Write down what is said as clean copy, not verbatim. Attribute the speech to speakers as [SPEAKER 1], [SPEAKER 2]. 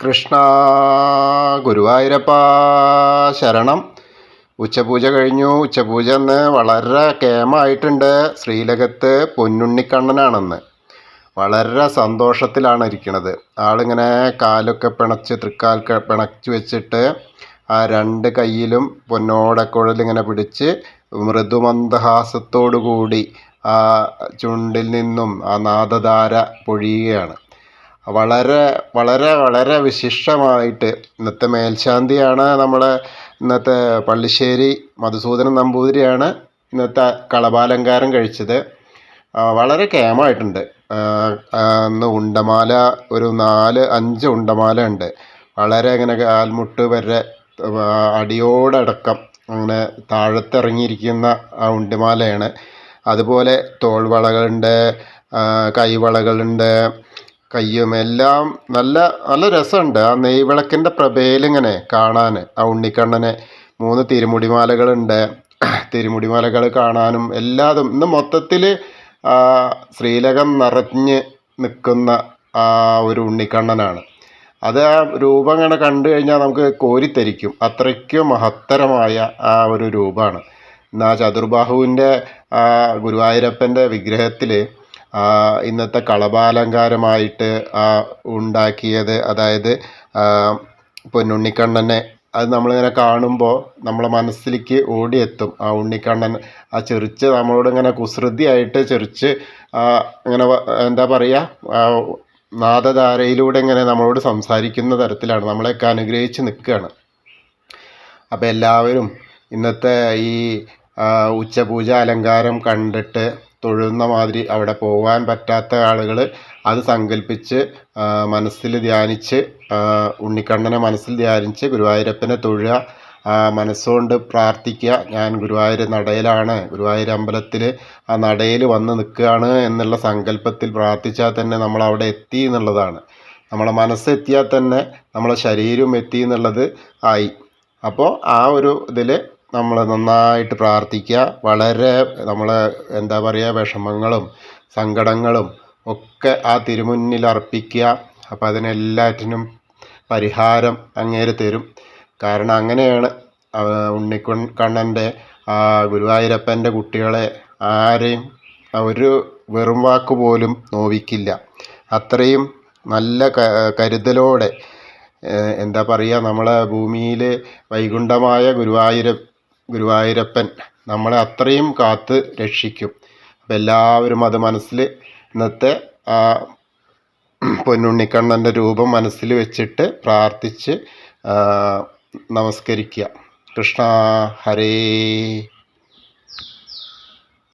[SPEAKER 1] കൃഷ്ണ ഗുരുവായൂരപ്പ ശരണം. ഉച്ചപൂജ കഴിഞ്ഞു. ഉച്ചപൂജ ഇന്ന് വളരെ കേമായിട്ടുണ്ട്. ശ്രീലകത്ത് പൊന്നുണ്ണിക്കണ്ണനാണെന്ന്. വളരെ സന്തോഷത്തിലാണ് ഇരിക്കുന്നത്. ആളിങ്ങനെ കാലൊക്കെ പിണച്ച് തൃക്കാൽ പിണച്ച് വെച്ചിട്ട് ആ രണ്ട് കയ്യിലും പൊന്നോടക്കുഴലിങ്ങനെ പിടിച്ച് മൃദുമന്ദഹാസത്തോടു കൂടി ആ ചുണ്ടിൽ നിന്നും ആ നാദധാര പൊഴിയുകയാണ്. വളരെ വളരെ വളരെ വിശിഷ്ടമായിട്ട് ഇന്നത്തെ മേൽശാന്തിയാണ് നമ്മളെ ഇന്നത്തെ പള്ളിശ്ശേരി മധുസൂദനൻ നമ്പൂതിരിയാണ് ഇന്നത്തെ കളഭാലങ്കാരം കഴിച്ചത്. വളരെ കേമായിട്ടുണ്ട്. ഇന്ന് ഉണ്ടമാല ഒരു 4-5 ഉണ്ടമാല ഉണ്ട്. വളരെ ഇങ്ങനെ കാൽമുട്ട് വരെ അടിയോടടക്കം അങ്ങനെ താഴത്തിറങ്ങിയിരിക്കുന്ന ആ ഉണ്ടമാലയാണ്. അതുപോലെ തോൾവളകളുണ്ട്, കൈവളകളുണ്ട്, കയ്യും എല്ലാം നല്ല നല്ല രസമുണ്ട്. ആ നെയ്വിളക്കിൻ്റെ പ്രഭയിലിങ്ങനെ കാണാൻ ആ ഉണ്ണിക്കണ്ണനെ 3 തിരുമുടിമാലകളുണ്ട്. തിരുമുടിമാലകൾ കാണാനും എല്ലാതും ഇന്ന് മൊത്തത്തിൽ ശ്രീലകം നിറഞ്ഞ് നിൽക്കുന്ന ആ ഒരു ഉണ്ണിക്കണ്ണനാണ്. അത് ആ രൂപം ഇങ്ങനെ കണ്ടു കഴിഞ്ഞാൽ നമുക്ക് കോരിത്തരിക്കും. അത്രയ്ക്കും മഹത്തരമായ ആ ഒരു രൂപമാണ്. ഇന്ന് ആ ചതുർബാഹുവിൻ്റെ ഗുരുവായൂരപ്പൻ്റെ വിഗ്രഹത്തിൽ ഇന്നത്തെ കളഭാലങ്കാരമായിട്ട് ഉണ്ടാക്കിയത്, അതായത് പൊന്നുണ്ണിക്കണ്ണനെ അത് നമ്മളിങ്ങനെ കാണുമ്പോൾ നമ്മളെ മനസ്സിലേക്ക് ഓടിയെത്തും. ആ ഉണ്ണിക്കണ്ണൻ ആ ചെറിച്ച് നമ്മളോട് ഇങ്ങനെ കുസൃതിയായിട്ട് ചെറിച്ച് ഇങ്ങനെ എന്താ പറയുക, നാദധാരയിലൂടെ ഇങ്ങനെ നമ്മളോട് സംസാരിക്കുന്ന തരത്തിലാണ്, നമ്മളെയൊക്കെ അനുഗ്രഹിച്ച് നിൽക്കുകയാണ്. അപ്പോൾ എല്ലാവരും ഇന്നത്തെ ഈ ഉച്ചപൂജ അലങ്കാരം കണ്ടിട്ട് തൊഴുന്ന മാതിരി അവിടെ പോകാൻ പറ്റാത്ത ആളുകൾ അത് സങ്കല്പിച്ച് മനസ്സിൽ ധ്യാനിച്ച് ഉണ്ണിക്കണ്ണനെ മനസ്സിൽ ധ്യാനിച്ച് ഗുരുവായൂരപ്പനെ തൊഴുക, മനസ്സുകൊണ്ട് പ്രാർത്ഥിക്കുക. ഞാൻ ഗുരുവായൂർ നടയിലാണ്, ഗുരുവായൂർ അമ്പലത്തിൽ ആ നടയിൽ വന്ന് നിൽക്കുകയാണ് എന്നുള്ള സങ്കല്പത്തിൽ പ്രാർത്ഥിച്ചാൽ തന്നെ നമ്മൾ അവിടെ എത്തി എന്നുള്ളതാണ്. നമ്മളെ മനസ്സെത്തിയാൽ തന്നെ നമ്മളെ ശരീരം എത്തി എന്നുള്ളത് ആയി. അപ്പോൾ ആ ഒരു ഇതിൽ നമ്മൾ നന്നായിട്ട് പ്രാർത്ഥിക്കുക. വളരെ നമ്മളെ എന്താ പറയുക, വിഷമങ്ങളും സങ്കടങ്ങളും ഒക്കെ ആ തിരുമുന്നിൽ അർപ്പിക്കുക. അപ്പം അതിനെല്ലാറ്റിനും പരിഹാരം അങ്ങേര് തരും. കാരണം അങ്ങനെയാണ് ഉണ്ണിക്കണ്ണൻ്റെ ഗുരുവായൂരപ്പൻ്റെ കുട്ടികളെ ആരെയും ഒരു വെറും വാക്ക് പോലും നോവിക്കില്ല. അത്രയും നല്ല കരുതലോടെ എന്താ പറയുക, നമ്മളെ ഭൂമിയിൽ വൈകുണ്ഠമായ ഗുരുവായൂരപ്പൻ നമ്മളെ അത്രയും കാത്ത് രക്ഷിക്കും. അപ്പം എല്ലാവരും അത് മനസ്സിൽ ഇന്നത്തെ പൊന്നുണ്ണിക്കണ്ണൻ്റെ രൂപം മനസ്സിൽ വെച്ചിട്ട് പ്രാർത്ഥിച്ച് നമസ്കരിക്കുക. കൃഷ്ണ ഹരേ.